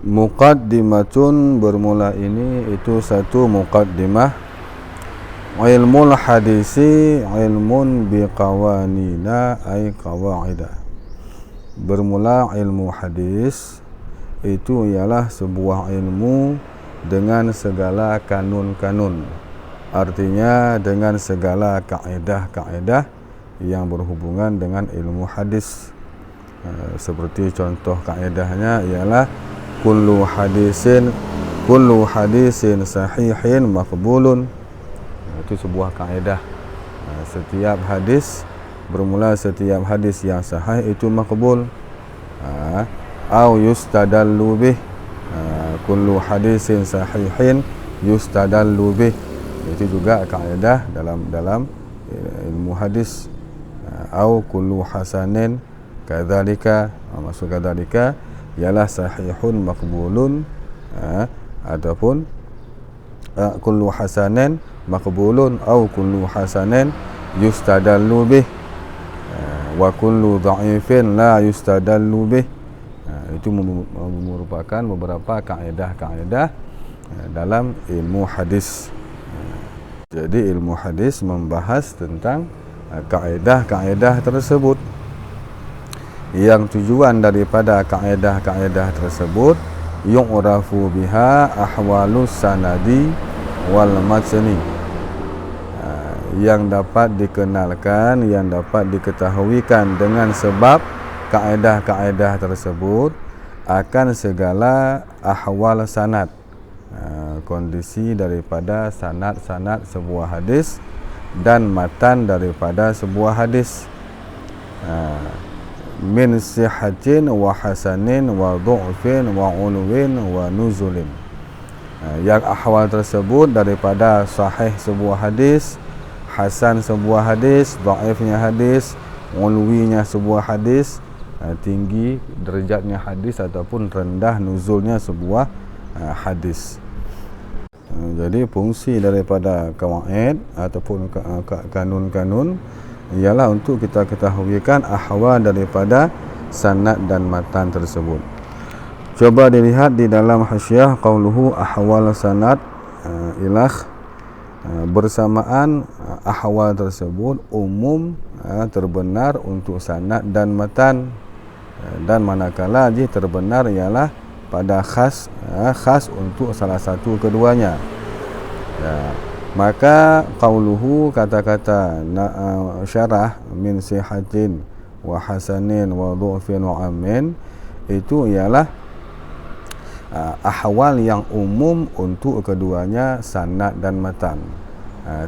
Muqaddimatun bermula ini itu satu muqaddimah. Ilmul hadisi ilmun biqawanina ay qawaida. Bermula ilmu hadis itu ialah sebuah ilmu dengan segala kanun-kanun. Artinya dengan segala kaedah-kaedah yang berhubungan dengan ilmu hadis. Seperti contoh kaedahnya ialah kullu hadisin sahihin maqbulun. Itu sebuah kaedah. Setiap hadis bermula setiap hadis yang sahih itu maqbul. Au yustadallu bih. Kullu hadisin sahihin yustadallu bih. Itu juga kaedah dalam ilmu hadis. Au kullu hasanin kadzalika. Maksud kadzalika ialah sahihun maqbulun, ataupun kullu hasanin maqbulun au kullu hasanin yustadallu bih. Wa kullu dha'ifin la yustadallu bih. Itu merupakan beberapa kaedah-kaedah dalam ilmu hadis. Jadi ilmu hadis membahas tentang kaedah-kaedah tersebut. Yang tujuan daripada kaedah-kaedah tersebut yu'rafu biha ahwalus sanadi wal matni. Yang dapat dikenalkan, yang dapat diketahuikan dengan sebab kaedah-kaedah tersebut akan segala ahwal sanad, kondisi daripada sanad-sanad sebuah hadis dan matan daripada sebuah hadis. Min sihatin wa hasanin wa du'fin wa ulwin wa nuzulin. Yang ahwal tersebut daripada sahih sebuah hadis, hasan sebuah hadis, dhaifnya hadis, ulwinya sebuah hadis, tinggi derajatnya hadis ataupun rendah nuzulnya sebuah hadis. Jadi fungsi daripada qawaid ataupun kanun-kanun ialah untuk kita ketahuikan ahwal daripada sanad dan matan tersebut. Coba dilihat di dalam hasyiah qauluhu ahwal sanad ilah. Bersamaan ahwal tersebut umum terbenar untuk sanad dan matan, dan manakala jika terbenar ialah pada khas untuk salah satu keduanya. Maka qauluhu, kata-kata syarah min sihatin wa hasanin wa du'fin wa amin, itu ialah ahwal yang umum untuk keduanya sanad dan matan.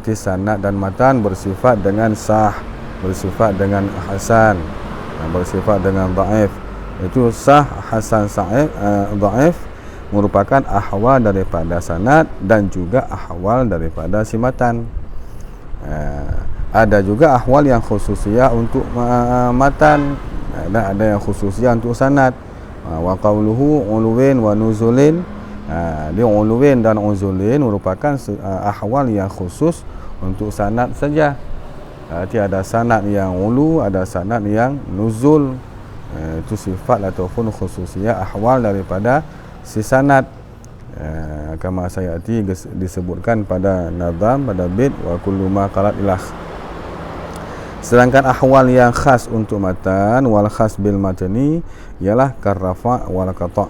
Sanad dan matan bersifat dengan sah, bersifat dengan hasan, bersifat dengan dhaif. Itu sah, hasan, sahih, dhaif merupakan ahwal daripada sanad dan juga ahwal daripada si matan. Ada juga ahwal yang khususiyah untuk matan, dan ada yang khususiyah untuk sanad. Wa qauluhu ulwin wa nuzulin. Dia ulwin dan uzulin merupakan ahwal yang khusus untuk sanad saja. Tiada sanad yang ulu, ada sanad yang nuzul. Itu sifat ataupun khususiyah ahwal daripada si sanad. Kama sayati disebutkan pada nazam, pada bait wa kullu ma qalat ilah. Sedangkan ahwal yang khas untuk matan wal khas bil matni ialah karrafa wal qata.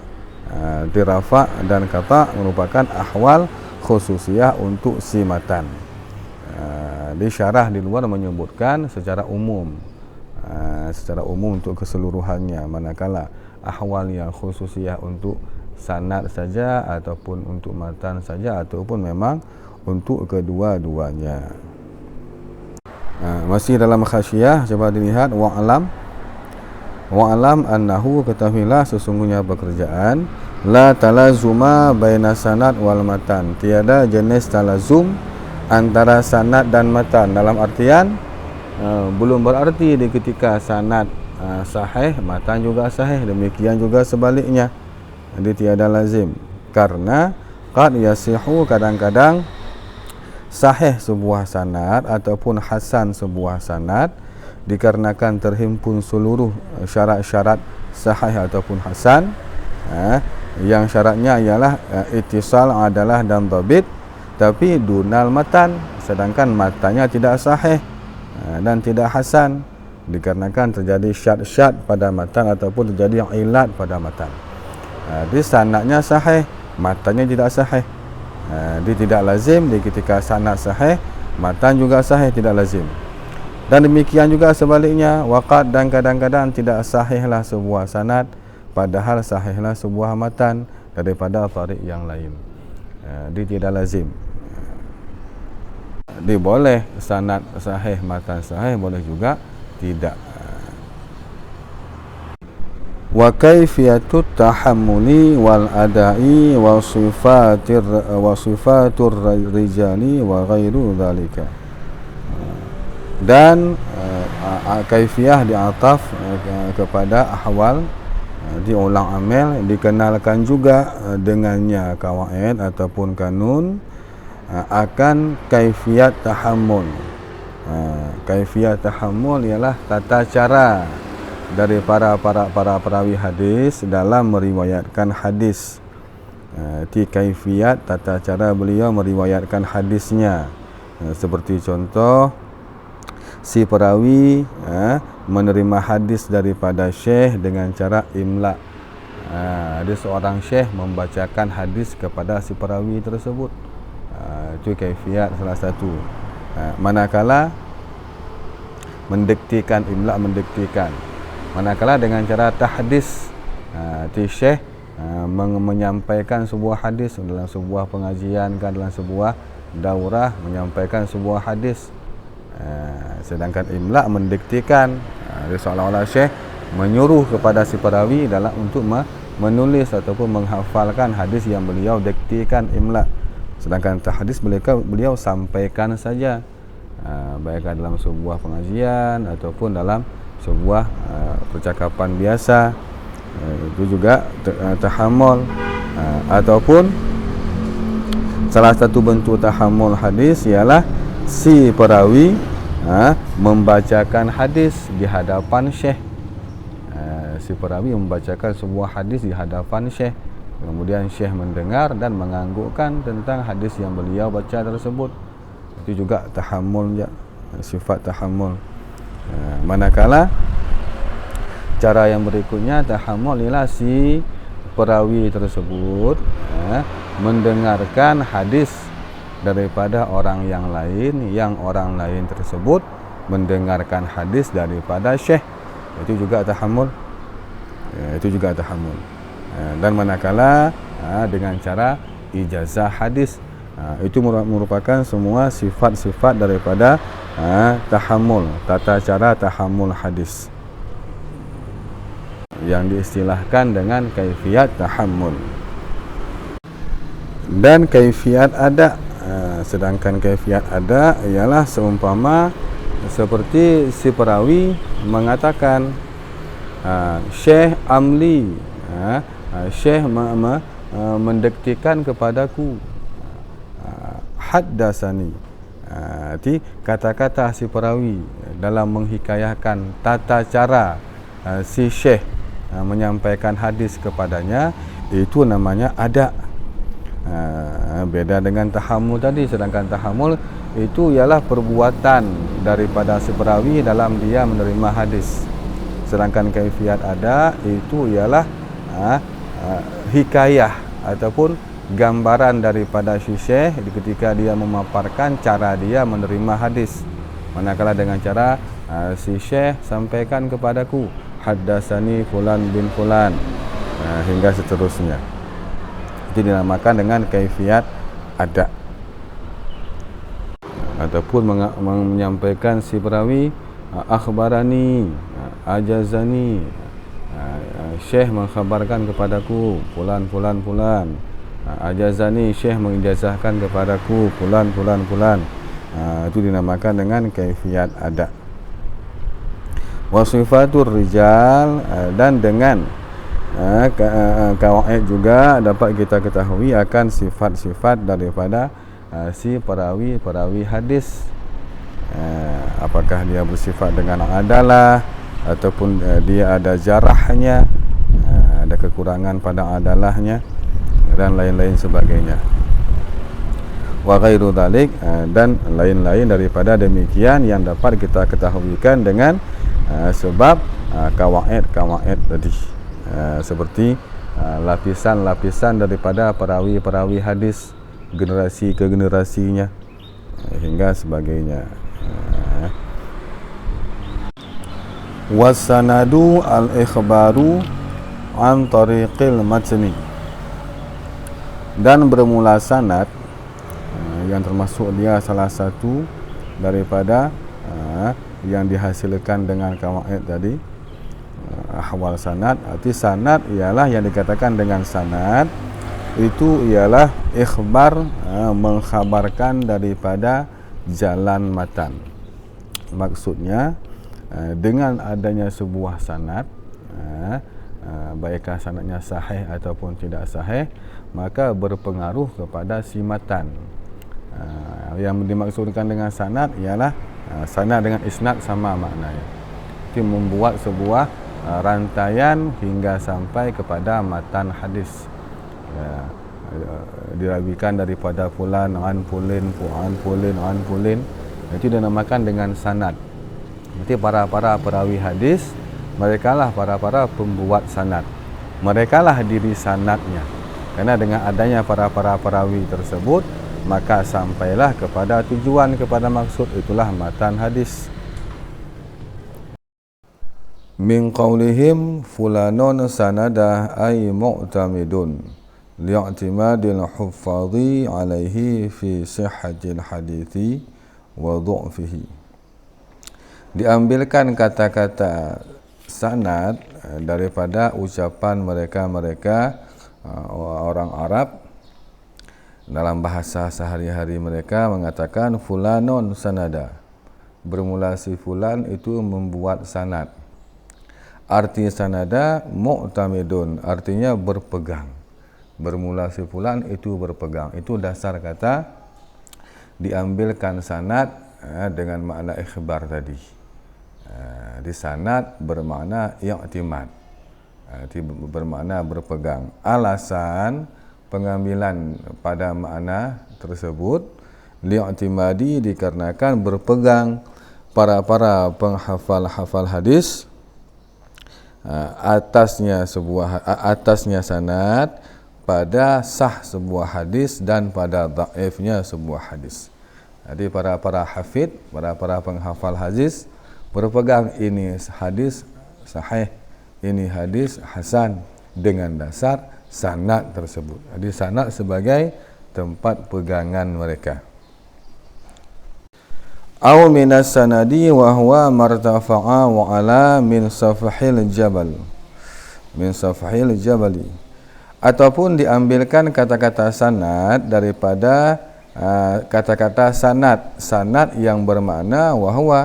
Dirafa dan kata merupakan ahwal khususiyah untuk si matan. Di syarah di luar menyebutkan secara umum, untuk keseluruhannya, manakala ahwal yang khususiyah untuk sanad saja ataupun untuk matan saja ataupun memang untuk kedua-duanya. Masih dalam khasyiyah, coba dilihat wa'alam annahu, ketahuilah sesungguhnya pekerjaan la talazuma baina sanad wal matan, tiada jenis talazum antara sanad dan matan, dalam artian belum berarti di ketika sanad sahih matan juga sahih, demikian juga sebaliknya. Jadi tiada lazim, karena qad yasihu, kadang-kadang sahih sebuah sanad ataupun hasan sebuah sanad dikarenakan terhimpun seluruh syarat-syarat sahih ataupun hasan, yang syaratnya ialah ittisal, adalah dan dhabit, tapi dunal matan, sedangkan matanya tidak sahih dan tidak hasan, dikarenakan terjadi syad pada matan ataupun terjadi ilat pada matan. Di sanadnya sahih, matanya tidak sahih. Dia tidak lazim di ketika sanad sahih, matan juga sahih, tidak lazim. Dan demikian juga sebaliknya, waqad, dan kadang-kadang tidak sahihlah sebuah sanad padahal sahihlah sebuah matan daripada tariq yang lain. Dia tidak lazim. Dia boleh sanad sahih, matan sahih, boleh juga tidak. Wa kaifiyatut tahammuli wal adai wa sifatur rijali wa ghairu dzalika. Dan kaifiyah diataf kepada ahwal, diulang amil, dikenalkan juga dengannya kawaid ataupun kanun akan kaifiyat tahammul. Kaifiyat tahammul ialah tata cara dari para perawi hadis dalam meriwayatkan hadis. Kaifiyat, tata cara beliau meriwayatkan hadisnya. Seperti contoh, si perawi menerima hadis daripada syekh dengan cara imla. Ada seorang syekh membacakan hadis kepada si perawi tersebut. Itu kaifiyat salah satu. Manakala mendiktikan, imla mendiktikan. Manakala dengan cara tahdis, syekh menyampaikan sebuah hadis dalam sebuah pengajian, dalam sebuah daurah, menyampaikan sebuah hadis. Sedangkan imla mendiktikan, seolah-olah syekh menyuruh kepada si perawi dalam untuk menulis ataupun menghafalkan hadis yang beliau diktikan imla. Sedangkan tahdis beliau sampaikan saja, baik dalam sebuah pengajian ataupun dalam sebuah percakapan biasa. Itu juga tahammul. Ataupun salah satu bentuk tahammul hadis ialah si perawi membacakan hadis di hadapan syekh. Si perawi membacakan sebuah hadis di hadapan syekh, kemudian syekh mendengar dan menganggukkan tentang hadis yang beliau baca tersebut. Itu juga tahammul, sifat tahammul. Manakala cara yang berikutnya tahammul ialah si perawi tersebut mendengarkan hadis daripada orang yang lain, yang orang lain tersebut mendengarkan hadis daripada syekh. Itu juga tahammul. Itu juga tahammul. Dan manakala dengan cara ijazah hadis, itu merupakan semua sifat-sifat daripada tahammul, tata cara tahammul hadis yang diistilahkan dengan kaifiyat tahammul. Dan kaifiyat ada, sedangkan kaifiyat ada ialah seumpama seperti si perawi mengatakan, Syekh Amli, Syekh mendiktikan kepadaku, haddasani. Arti kata-kata si perawi dalam menghikayahkan tata cara si syekh menyampaikan hadis kepadanya, itu namanya ada. Beda dengan tahammul tadi. Sedangkan tahammul itu ialah perbuatan daripada si perawi dalam dia menerima hadis. Sedangkan kaifiyat ada itu ialah hikayah ataupun gambaran daripada si syekh ketika dia memaparkan cara dia menerima hadis. Manakala dengan cara si syekh sampaikan kepadaku, haddasani fulan bin fulan, hingga seterusnya. Itu dinamakan dengan kaifiyat ada. Ataupun menyampaikan si perawi, akhbarani, ajazani, syekh mengkhabarkan kepadaku fulan fulan fulan, ajazani, syekh mengijazahkan kepadaku fulan fulan fulan. Itu dinamakan dengan kaifiyat ada. Wa sifatur rijal, dan dengan kawaid juga dapat kita ketahui akan sifat-sifat daripada si perawi hadis. Apakah dia bersifat dengan adalah ataupun dia ada jarahnya, ada kekurangan pada adalahnya dan lain-lain sebagainya. Wa ghairu dzalik, dan lain-lain daripada demikian yang dapat kita ketahuikan dengan sebab kawaid tadi, seperti lapisan-lapisan daripada perawi-perawi hadis generasi ke generasinya hingga sebagainya. Wasanadu al-ikhbaru an tariqil matni, dan bermula sanad yang termasuk dia salah satu daripada yang dihasilkan dengan kawaid tadi, ahwal sanad. Arti sanad ialah yang dikatakan dengan sanad itu ialah ikhbar, mengkhabarkan daripada jalan matan. Maksudnya dengan adanya sebuah sanad, baikkah sanadnya sahih ataupun tidak sahih, maka berpengaruh kepada si matan. Yang dimaksudkan dengan sanad ialah sanad dengan isnad sama maknanya. Itu membuat sebuah rantaian hingga sampai kepada matan hadis. Dirawikan daripada fulan an pulin, an pulin. Itu dinamakan dengan sanad. Berarti para perawi hadis, merekalah para pembuat sanad. Merekalah diri sanadnya. Karena dengan adanya para perawi tersebut, maka sampailah kepada tujuan, kepada maksud, itulah matan hadis. Min qaulihim fulanun sanadah ay mu'tamidun li'timadil huffadhi alaihi fi sihhatil hadithi wa du'fihi. Diambilkan kata-kata sanad daripada ucapan mereka orang Arab. Dalam bahasa sehari-hari mereka mengatakan fulanun sanada, bermula si fulan itu membuat sanad. Arti sanada mu'tamidun, artinya berpegang. Bermula si fulan itu berpegang. Itu dasar kata diambilkan sanad dengan makna ikhbar tadi. Di sanad bermakna i'timad, bermakna berpegang. Alasan pengambilan pada makna tersebut li'timadi, dikarenakan berpegang para penghafal hadis atasnya sanad pada sah sebuah hadis dan pada dhaifnya sebuah hadis. Jadi para hafid, para penghafal hadis berpegang ini hadis sahih, ini hadis hasan dengan dasar sanad tersebut. Jadi sanad sebagai tempat pegangan mereka. Aw minas sanadi wa huwa martafa'a wa ala min safhil jabal. Min safhil jabali. Ataupun diambilkan kata-kata sanad daripada kata-kata sanad. Sanad yang bermakna wa huwa,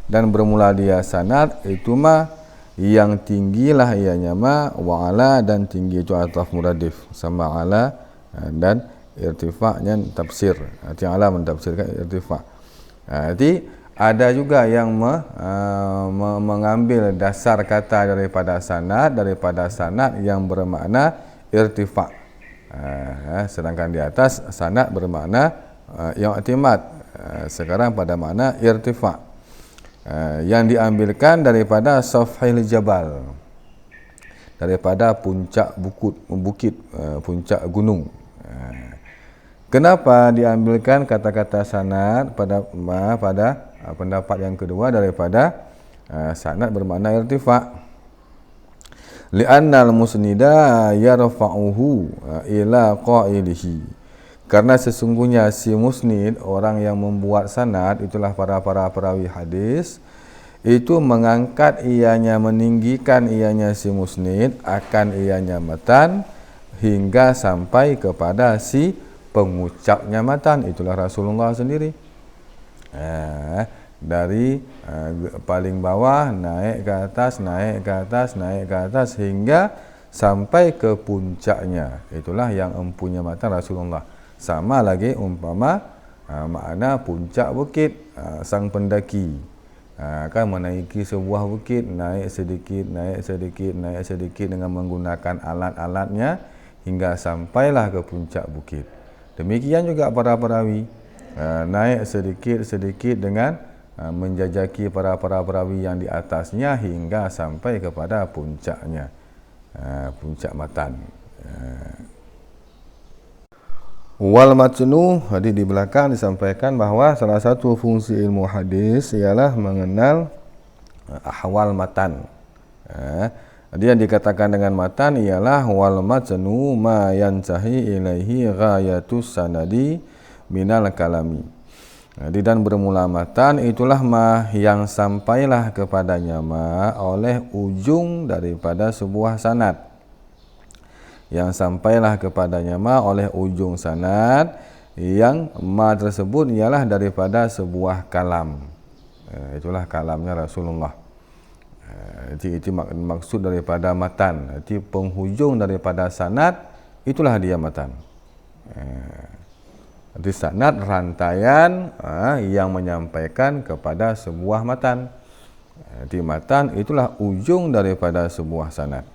dan bermula dia sanad itu mah yang tinggilah ianya ma, wa ala, dan tinggi itu ataf muradif sama ala, dan irtifa'nya tafsir. Arti ala mentafsirkan irtifa'. Jadi ada juga yang mengambil dasar kata daripada sanad yang bermakna irtifa'. Sedangkan di atas sanad bermakna i'timad. Sekarang pada makna irtifa'. Yang diambilkan daripada safhil jabal, daripada puncak bukit, puncak gunung. Kenapa diambilkan kata-kata sanad pada pendapat yang kedua daripada sanad bermakna irtifa'? Li'anna al-musnida yarfa'uhu ila qailihi. Karena sesungguhnya si musnid, orang yang membuat sanad, itulah para perawi hadis, itu mengangkat ianya, meninggikan ianya si musnid akan ianya matan hingga sampai kepada si pengucapnya matan, itulah Rasulullah sendiri. Dari paling bawah naik ke atas, naik ke atas, naik ke atas hingga sampai ke puncaknya, itulah yang empunya matan Rasulullah. Sama lagi umpama makna puncak bukit, sang pendaki Kan menaiki sebuah bukit, naik sedikit, naik sedikit, naik sedikit dengan menggunakan alat-alatnya hingga sampailah ke puncak bukit. Demikian juga para perawi, naik sedikit-sedikit dengan menjajaki para perawi yang di atasnya hingga sampai kepada puncaknya, puncak matan. Wal matnu, hadis di belakang disampaikan bahawa salah satu fungsi ilmu hadis ialah mengenal ahwal matan. Dia dikatakan dengan matan ialah wal matnu ma yantahi ilaihi ghayatus sanadi minal kalami. Dan bermula matan itulah ma yang sampailah kepadanya ma oleh ujung daripada sebuah sanad. Yang sampailah kepadanya ma oleh ujung sanad, yang ma tersebut ialah daripada sebuah kalam. Itulah kalamnya Rasulullah. Itu maksud daripada matan. Jadi penghujung daripada sanad itulah dia matan. Jadi sanad rantaian yang menyampaikan kepada sebuah matan. Jadi matan itulah ujung daripada sebuah sanad.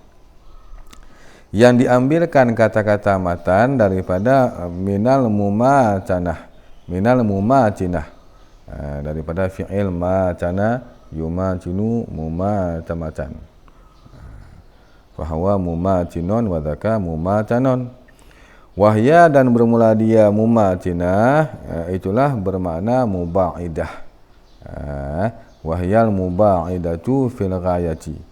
Yang diambilkan kata-kata matan daripada minal mumatanah, daripada fi'il matana yumatinu mumatamatan. Fahuwa mumatinun wa dzaka mumatanon. Wahya dan bermula dia mumatinah, itulah bermakna muba'idah. Wahyal muba'idatu fil ghayati.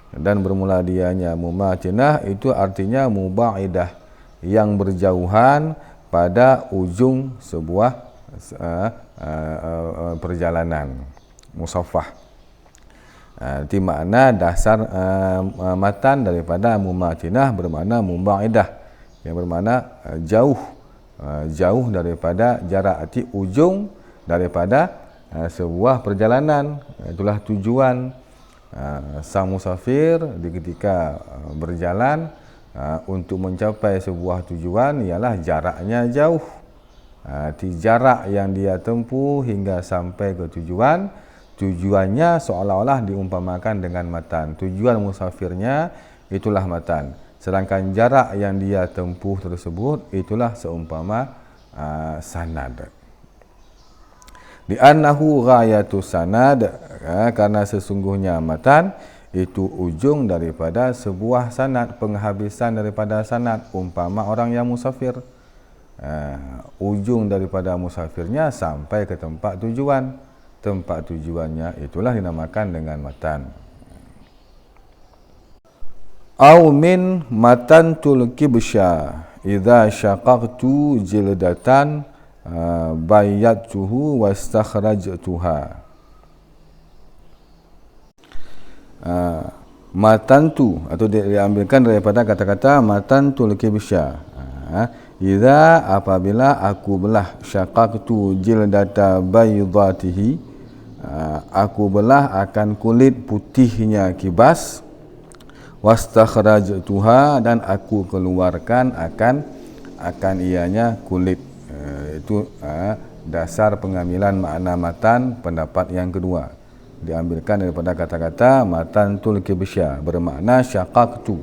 Dan bermula dianya mumatinah itu artinya muba'idah, yang berjauhan pada ujung sebuah perjalanan musaffah. Itu makna dasar matan daripada mumatinah bermakna muba'idah, yang bermakna jauh daripada jarak. Arti ujung daripada sebuah perjalanan, itulah tujuan. Sang musafir ketika berjalan untuk mencapai sebuah tujuan ialah jaraknya jauh. Jarak yang dia tempuh hingga sampai ke tujuan, tujuannya seolah-olah diumpamakan dengan matan. Tujuan musafirnya itulah matan. Sedangkan jarak yang dia tempuh tersebut itulah seumpama sanad. Di annahu ghayatu sanad, karena sesungguhnya matan itu ujung daripada sebuah sanad, penghabisan daripada sanad. Umpama orang yang musafir, ujung daripada musafirnya sampai ke tempat tujuan. Tempat tujuannya itulah dinamakan dengan matan. Au min matantul kibsha idza syaqaqtu jildatan bayyatuhu wastakhrajtuha. Matantu atau diambilkan daripada kata-kata matantul kibsha. Idza apabila aku belah syaqaqtu jildata baydatihi, aku belah akan kulit putihnya kibas, wastakhrajtuha dan aku keluarkan akan ianya kulit. Itu dasar pengambilan makna matan pendapat yang kedua. Diambilkan daripada kata-kata matantul kibsya bermakna syaqaqtu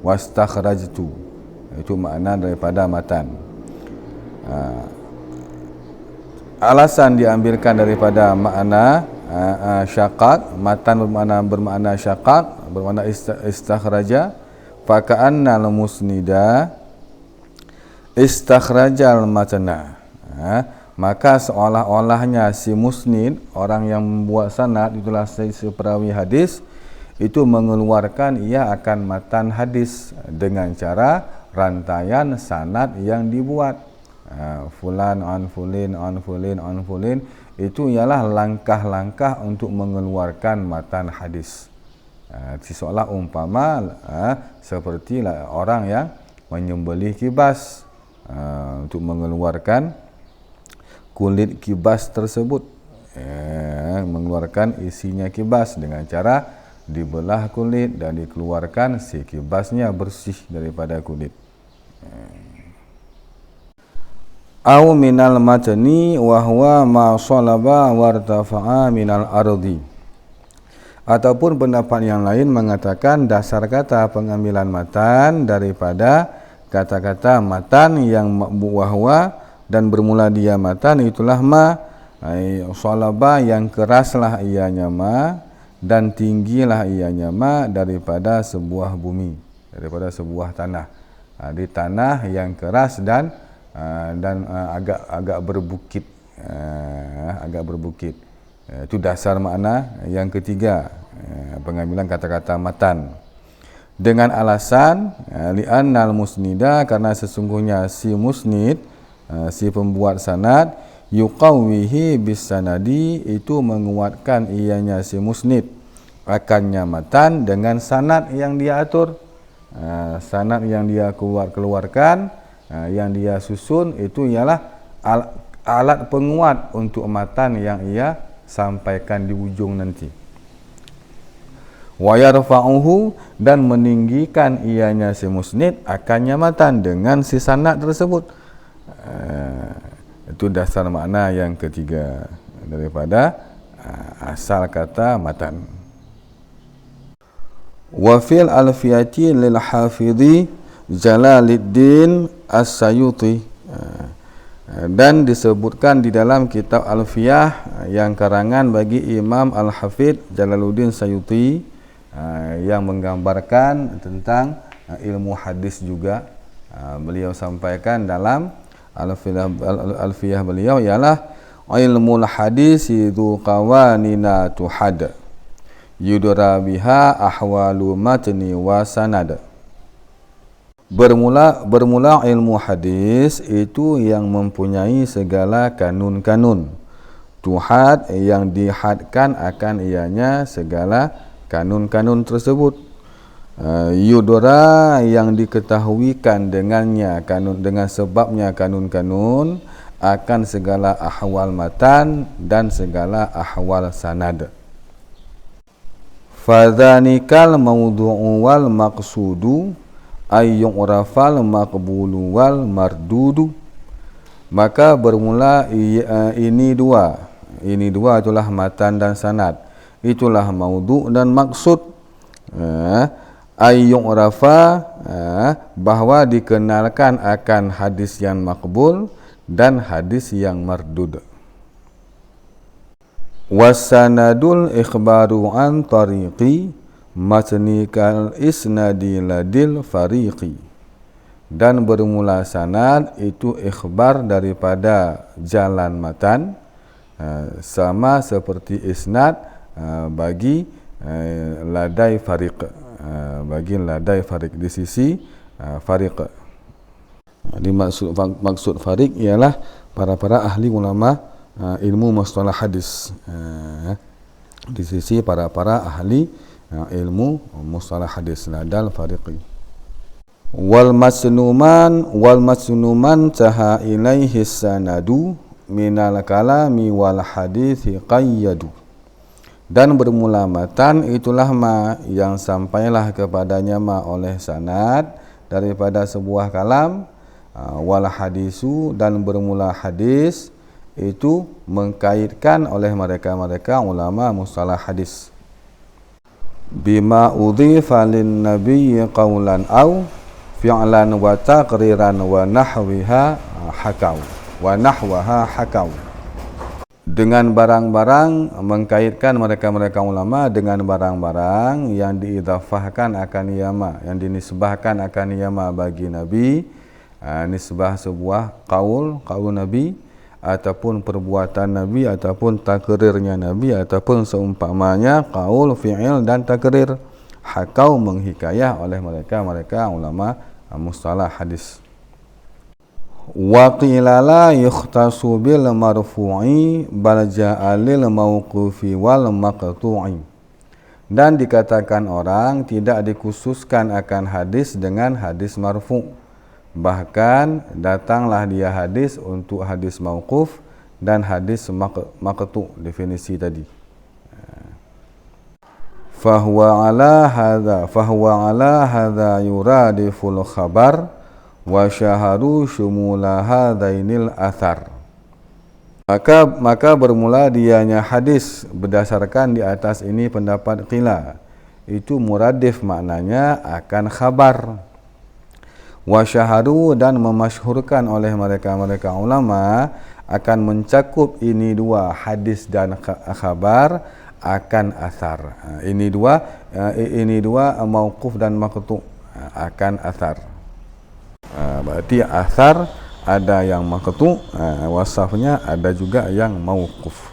wastakhrajtu. Itu makna daripada matan. Alasan diambilkan daripada makna syaqaq, matan bermakna syaqaq, bermakna istakhraja, faka'anna al-musnida istakhrajal matana. Maka seolah-olahnya si musnid, orang yang membuat sanad, itulah si perawi hadis, itu mengeluarkan ia akan matan hadis dengan cara rantaian sanad yang dibuat. Fulan an fulin an fulin an fulin, itu ialah langkah-langkah untuk mengeluarkan matan hadis. Seolah umpama seperti orang yang menyembelih kibas untuk mengeluarkan kulit kibas tersebut, mengeluarkan isinya kibas dengan cara dibelah kulit dan dikeluarkan si kibasnya bersih daripada kulit. Au minal matni wa huwa ma salaba wartafa'a minal ardi. Ataupun pendapat yang lain mengatakan dasar kata pengambilan matan daripada kata-kata matan yang wahwa dan bermula dia matan itulah ma, salaba yang keraslah ianya ma dan tinggilah ianya ma daripada sebuah bumi, daripada sebuah tanah. Di tanah yang keras dan agak berbukit, itu dasar makna yang ketiga, pengambilan kata-kata matan dengan alasan li'annal musnida, karena sesungguhnya si musnid, si pembuat sanad, yuqawwihi bis sanadi, itu menguatkan ianya si musnid akannya matan dengan sanad yang dia atur. Sanad yang dia keluarkan, yang dia susun, itu ialah alat penguat untuk matan yang ia sampaikan di ujung nanti. Wa yarfa'uhu, dan meninggikan ianya si musnid akannya matan dengan si sanad tersebut. Itu dasar makna yang ketiga daripada asal kata matan. Wa fil alfiyati lil hafidhi Jalaluddin As-Sayuti, dan disebutkan di dalam kitab Alfiyah yang karangan bagi Imam Al-Hafidh Jalaluddin Sayuti, yang menggambarkan tentang ilmu hadis juga. Beliau sampaikan dalam Alfiyah beliau ialah ilmul hadis itu qawanina tuhad yudra biha ahwalu matni wa sanad. Bermula ilmu hadis itu yang mempunyai segala kanun-kanun. Tuhad yang dihadkan akan ianya segala kanun-kanun tersebut. Yudora yang diketahuikan dengannya kanun, dengan sebabnya kanun-kanun akan segala ahwal matan dan segala ahwal sanad. Fadhanikal mawdu'u wal maqsudu ayyung urafal maqbulu wal mardudu. Maka bermula ini dua itulah matan dan sanad, itulah maudhu' dan maksud. Ayyung urafa, bahwa dikenalkan akan hadis yang makbul dan hadis yang mardud. Wasanadul ikhbaru an tariqi matnikal isnadi ladil fariqi. Dan bermula sanad itu ikhbar daripada jalan matan, sama seperti isnad bagi ladai fariq, bagi ladai fariq, di sisi fariq. Maksud fariq ialah para ahli ulama ilmu mustalah hadis, di sisi para ahli ilmu mustalah hadis, ladal fariqi. Wal masnuman taha ilaihi sanadu minal kalami wal hadithi qayyadu. Dan bermula matan itulah ma yang sampailah kepadanya ma oleh sanad daripada sebuah kalam, wal hadisu, dan bermula hadis itu mengkaitkan oleh mereka ulama mustalah hadis. Bima udhifa lin nabiyyi qawlan aw fi'lan wa taqriran wa nahwaha hakau. Dengan barang-barang, mengkaitkan mereka ulama dengan barang-barang yang diidhafahkan akan yama, yang dinisbahkan akan yama bagi Nabi, nisbah sebuah qaul Nabi, ataupun perbuatan Nabi, ataupun takrirnya Nabi, ataupun seumpamanya qaul, fi'il dan takrir. Hakau, menghikayah oleh mereka ulama mustalah hadis. Wa qila la yukhtasu bil marfu'i bal ja'alil mauqufi wal maqtu'i. Dan dikatakan orang tidak dikhususkan akan hadis dengan hadis marfu', bahkan datanglah dia hadis untuk hadis mauquf dan hadis maqtu', definisi tadi. Fahuwa ala hadha yuradiful khabar wa syaharu syumula hadainil athar. Maka bermula dianya hadis berdasarkan di atas ini pendapat qila. Itu muradif, maknanya akan khabar. Wa syahadu, dan memasyhurkan oleh mereka ulama akan mencakup ini dua, hadis dan khabar, akan athar. Ini dua mauquf dan maqtu' akan athar. Berarti athar ada yang maqtu', wasafnya ada juga yang mauquf.